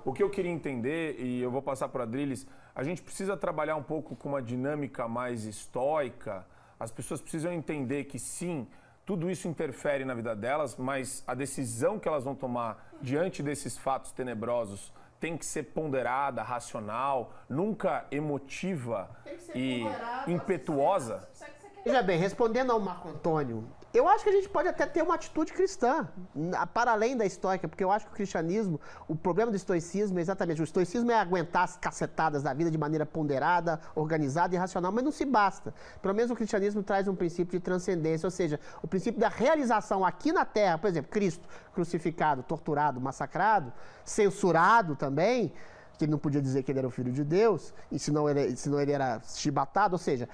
O que eu queria entender, e eu vou passar para a Adriles, a gente precisa trabalhar um pouco com uma dinâmica mais estoica. As pessoas precisam entender que sim, tudo isso interfere na vida delas, mas a decisão que elas vão tomar diante desses fatos tenebrosos tem que ser ponderada, racional, nunca emotiva e impetuosa. Veja bem, respondendo ao Marco Antônio, eu acho que a gente pode até ter uma atitude cristã, para além da estoica, porque eu acho que o cristianismo, o problema do estoicismo é exatamente, o estoicismo é aguentar as cacetadas da vida de maneira ponderada, organizada e racional, mas não se basta. Pelo menos o cristianismo traz um princípio de transcendência, ou seja, o princípio da realização aqui na Terra, por exemplo, Cristo crucificado, torturado, massacrado, censurado também, que ele não podia dizer que ele era o Filho de Deus, e senão ele era chibatado, ou seja,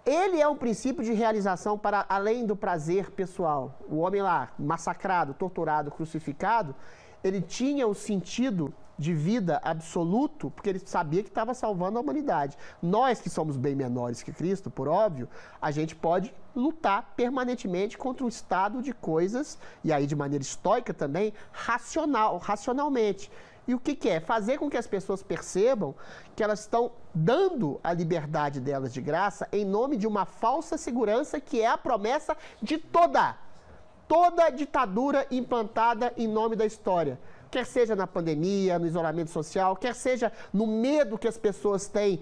ele é um princípio de realização para além do prazer pessoal. O homem lá, massacrado, torturado, crucificado, ele tinha o sentido de vida absoluto, porque ele sabia que estava salvando a humanidade. Nós, que somos bem menores que Cristo, por óbvio, a gente pode lutar permanentemente contra um estado de coisas, e aí de maneira estoica também, racionalmente. E o que é? Fazer com que as pessoas percebam que elas estão dando a liberdade delas de graça em nome de uma falsa segurança que é a promessa de toda ditadura implantada em nome da história. Quer seja na pandemia, no isolamento social, quer seja no medo que as pessoas têm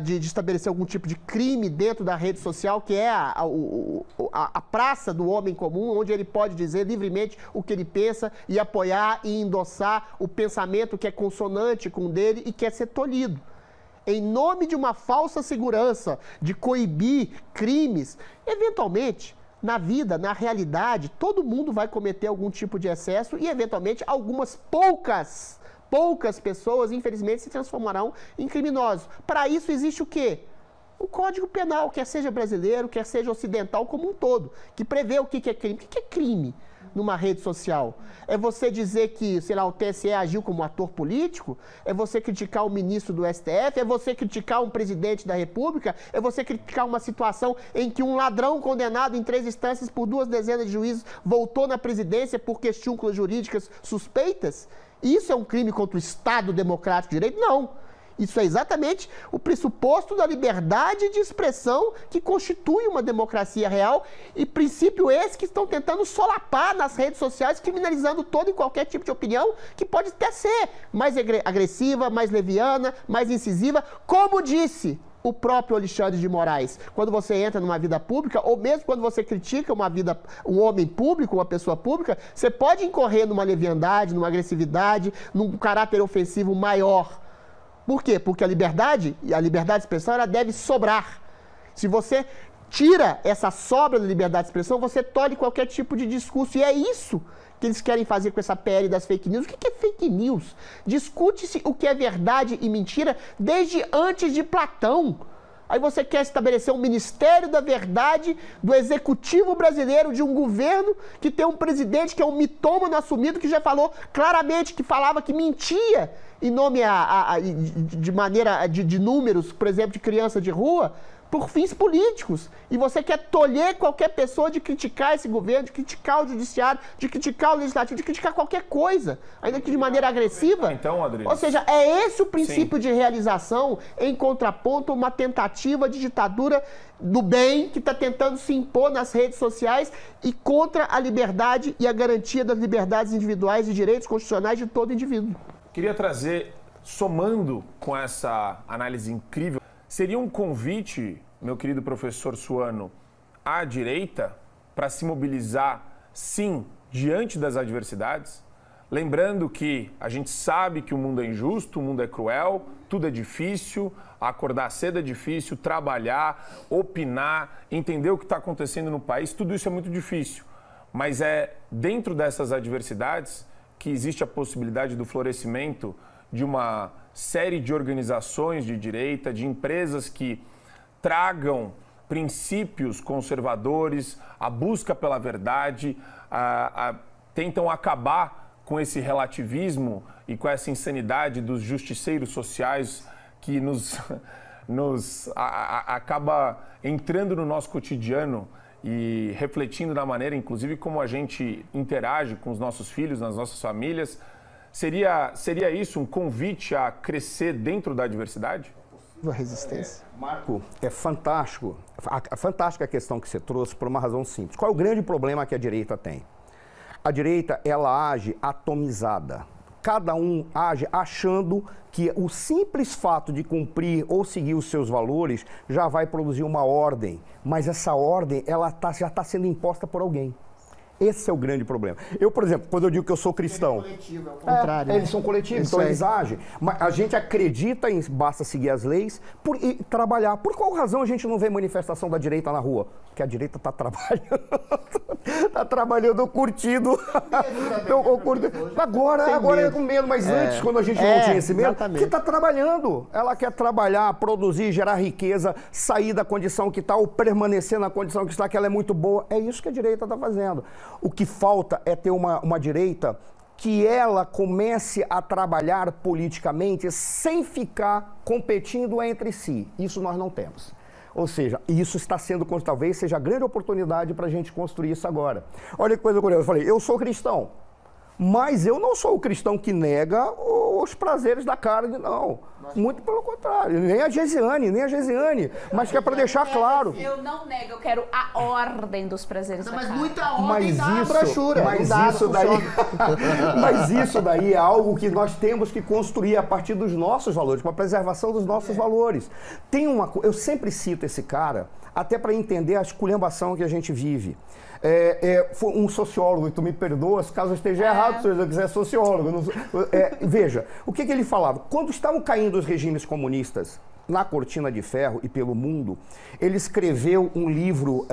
de estabelecer algum tipo de crime dentro da rede social, que é a praça do homem comum, onde ele pode dizer livremente o que ele pensa e apoiar e endossar o pensamento que é consonante com o dele e quer ser tolhido. Em nome de uma falsa segurança, de coibir crimes, eventualmente, na vida, na realidade, todo mundo vai cometer algum tipo de excesso e, eventualmente, algumas poucas pessoas, infelizmente, se transformarão em criminosos. Para isso existe o quê? O Código Penal, quer seja brasileiro, quer seja ocidental como um todo, que prevê o que é crime. O que é crime numa rede social? É você dizer que, sei lá, o TSE agiu como ator político? É você criticar o ministro do STF? É você criticar um presidente da República? É você criticar uma situação em que um ladrão condenado em 3 instâncias por 2 dezenas de juízes voltou na presidência por questúnculas jurídicas suspeitas? Isso é um crime contra o Estado Democrático de Direito? Não. Isso é exatamente o pressuposto da liberdade de expressão que constitui uma democracia real e princípio esse que estão tentando solapar nas redes sociais, criminalizando todo e qualquer tipo de opinião que pode até ser mais agressiva, mais leviana, mais incisiva, como disse o próprio Alexandre de Moraes. Quando você entra numa vida pública, ou mesmo quando você critica um homem público, uma pessoa pública, você pode incorrer numa leviandade, numa agressividade, num caráter ofensivo maior. Por quê? Porque a liberdade de expressão, ela deve sobrar. Se você tira essa sobra da liberdade de expressão, você tolhe qualquer tipo de discurso. E é isso que eles querem fazer com essa PL das fake news. O que é fake news? Discute-se o que é verdade e mentira desde antes de Platão. Aí você quer estabelecer um Ministério da Verdade do Executivo brasileiro, de um governo que tem um presidente que é um mitômano assumido, que já falou claramente, que falava que mentia em nome de maneira de números, por exemplo, de criança de rua, por fins políticos. E você quer tolher qualquer pessoa de criticar esse governo, de criticar o judiciário, de criticar o legislativo, de criticar qualquer coisa, ainda que de maneira agressiva. Então, Adriles, ou seja, é esse o princípio de realização em contraponto a uma tentativa de ditadura do bem que está tentando se impor nas redes sociais e contra a liberdade e a garantia das liberdades individuais e direitos constitucionais de todo indivíduo. Queria trazer, somando com essa análise incrível, seria um convite, meu querido professor Suano, à direita para se mobilizar, sim, diante das adversidades? Lembrando que a gente sabe que o mundo é injusto, o mundo é cruel, tudo é difícil, acordar cedo é difícil, trabalhar, opinar, entender o que está acontecendo no país, tudo isso é muito difícil. Mas é dentro dessas adversidades que existe a possibilidade do florescimento de uma série de organizações de direita, de empresas que tragam princípios conservadores, a busca pela verdade, tentam acabar com esse relativismo e com essa insanidade dos justiceiros sociais que acaba entrando no nosso cotidiano e refletindo da maneira, inclusive, como a gente interage com os nossos filhos, nas nossas famílias. Seria isso um convite a crescer dentro da diversidade? A resistência. Marco, é fantástico. Fantástica a questão que você trouxe por uma razão simples. Qual é o grande problema que a direita tem? A direita, ela age atomizada. Cada um age achando que o simples fato de cumprir ou seguir os seus valores já vai produzir uma ordem. Mas essa ordem, ela já está sendo imposta por alguém. Esse é o grande problema. Eu, por exemplo, quando eu digo que eu sou cristão... Ele é coletivo, é o contrário. Eles são coletivos, então eles agem. Mas a gente acredita em basta seguir as leis e trabalhar. Por qual razão a gente não vê manifestação da direita na rua? Porque a direita está trabalhando. Está trabalhando curtindo. Agora é com medo, mas antes, quando a gente não tinha esse medo, que está trabalhando. Ela quer trabalhar, produzir, gerar riqueza, sair da condição que está ou permanecer na condição que está, que ela é muito boa. É isso que a direita está fazendo. O que falta é ter uma direita que ela comece a trabalhar politicamente sem ficar competindo entre si. Isso nós não temos. Ou seja, isso está sendo, talvez seja a grande oportunidade para a gente construir isso agora. Olha que coisa curiosa, eu falei, eu sou cristão, mas eu não sou o cristão que nega os prazeres da carne, não. Muito pelo contrário, nem a Gesiane, mas que é para deixar claro. Eu não nego, eu quero a ordem dos prazeres da carne. Mas muita ordem dá a brochura. Mas isso daí é algo que nós temos que construir a partir dos nossos valores, com a preservação dos nossos valores. Eu sempre cito esse cara, até para entender a esculhambação que a gente vive. Foi um sociólogo, e tu me perdoas caso eu esteja errado, se eu quiser sociólogo. Veja, o que ele falava? Quando estavam caindo os regimes comunistas na cortina de ferro e pelo mundo, ele escreveu um livro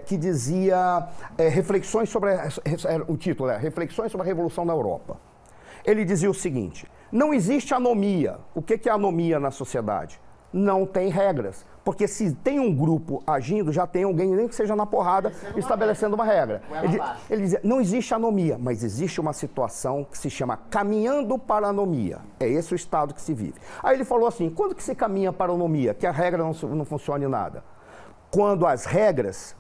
que dizia reflexões sobre... o título é Reflexões sobre a Revolução na Europa. Ele dizia o seguinte, não existe anomia. O que é anomia na sociedade? Não tem regras. Porque se tem um grupo agindo, já tem alguém, nem que seja na porrada, estabelecendo uma regra. Ele dizia, não existe anomia, mas existe uma situação que se chama caminhando para a anomia. É esse o estado que se vive. Aí ele falou assim, quando que se caminha para a anomia? Que a regra não funcione nada. Quando as regras,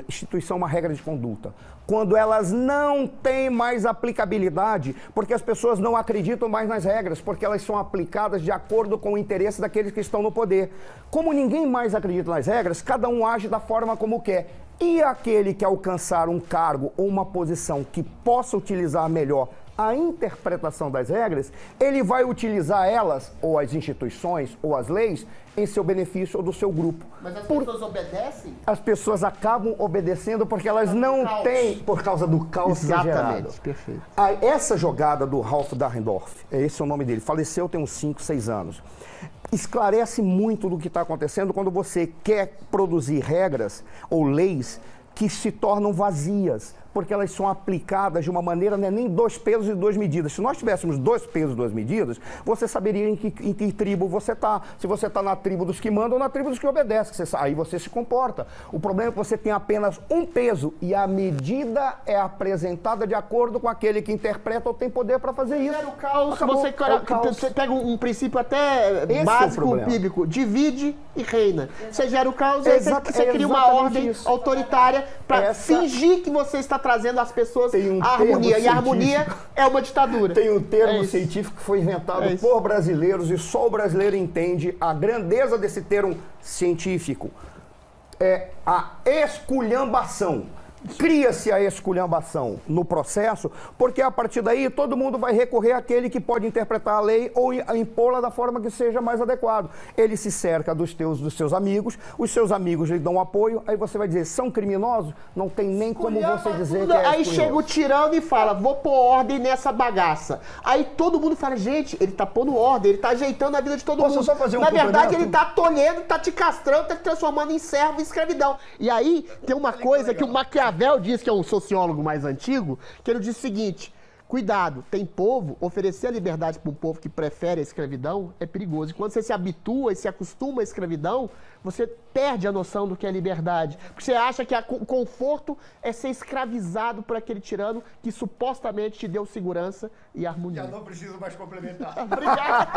instituição é uma regra de conduta, quando elas não têm mais aplicabilidade, porque as pessoas não acreditam mais nas regras, porque elas são aplicadas de acordo com o interesse daqueles que estão no poder. Como ninguém mais acredita nas regras, cada um age da forma como quer. E aquele que alcançar um cargo ou uma posição que possa utilizar melhor a interpretação das regras, ele vai utilizar elas, ou as instituições, ou as leis, em seu benefício ou do seu grupo. Mas as pessoas obedecem? As pessoas acabam obedecendo porque elas não têm, por causa do caos gerado. Exatamente, perfeito. Essa jogada do Ralph Dahrendorf, esse é o nome dele, faleceu tem uns 5, 6 anos, esclarece muito do que está acontecendo quando você quer produzir regras ou leis que se tornam vazias, porque elas são aplicadas de uma maneira, não é nem 2 pesos e 2 medidas. Se nós tivéssemos 2 pesos e 2 medidas, você saberia em que tribo você está. Se você está na tribo dos que mandam ou na tribo dos que obedecem. Aí você se comporta. O problema é que você tem apenas um peso e a medida é apresentada de acordo com aquele que interpreta ou tem poder para fazer isso. O caos, você pega um princípio até básico, bíblico, divide e reina. Você gera o caos e você cria uma ordem autoritária para fingir que você está trazendo às pessoas a harmonia. E a harmonia é uma ditadura. Tem um termo científico que foi inventado por brasileiros e só o brasileiro entende a grandeza desse termo científico. É a esculhambação. Cria-se a esculhambação no processo, porque a partir daí todo mundo vai recorrer àquele que pode interpretar a lei ou impô-la da forma que seja mais adequado. Ele se cerca dos seus amigos, os seus amigos lhe dão apoio, aí você vai dizer, são criminosos? Não tem nem como você dizer que é Aí chega o tirano e fala, vou pôr ordem nessa bagaça. Aí todo mundo fala, gente, ele tá pondo ordem, ele tá ajeitando a vida de todo mundo. Só fazer um Na verdade, ele tá tolhendo, tá te castrando, tá te transformando em servo e escravidão. E aí tem uma coisa que o Maquiavel diz, que é um sociólogo mais antigo, que ele diz o seguinte, cuidado, tem povo, oferecer a liberdade para um povo que prefere a escravidão é perigoso. E quando você se habitua e se acostuma à escravidão, você perde a noção do que é liberdade. Porque você acha que o conforto é ser escravizado por aquele tirano que supostamente te deu segurança e harmonia. Já não preciso mais complementar. Obrigado.